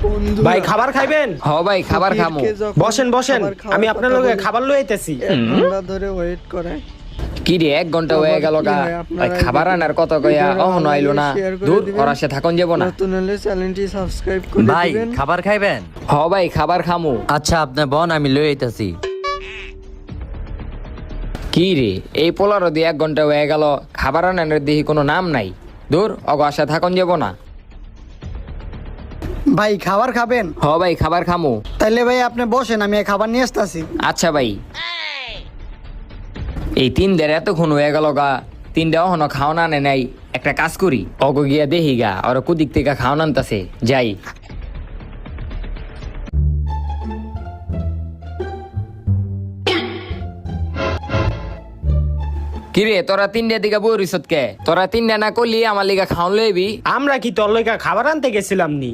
বন্ধু ভাই খাবার খাইবেন? হ ভাই খাবার খামু। বসেন বসেন, আমি আপনার লগে খাবার লই আইতেছি। 1 ঘন্টা ধরে ওয়েট করে। কি রে 1 ঘন্টা হয়ে গেল গা, ভাই খাবার আনার কত কইয়া অহন আইলো না। দূর ওরা সে থাকুন যাব না। নতুন হলে চ্যানেলটি সাবস্ক্রাইব করে ভাই দিবেন। খাবার খাইবেন? হ ভাই খাবার খামু। আচ্ছা আপনি বন, আমি লই আইতাছি। কি রে এই পোলারও দিয়ে 1 ঘন্টা হয়ে গেল, খাবার আনার দেখি কোনো নাম নাই। দূর অগ আশা থাকুন যাব না। ভাই খাবার খাবেন? হ ভাই খাবার খামু। তাইলে ভাই আপনি বসেন, আমি খাবার নিয়ে আসতেছি। আচ্ছা ভাই। এই 3 দের এতক্ষণ হয়ে গেল গা, 3টা অহনো খাওয়ান আনে নাই। একটা কাজ করি, অগ গিয়া দেখি গা ওরা কুদিক থেকে খাওয়ান আনতাছে। যাই। কিরে তোরা 3টার দিকে বই রিসত কে? তোরা 3টা না করলি আমার লিগা খাওয়ান লইবি? আমরা কি তোর লইগা খাবার আনতে গেছিলাম নি?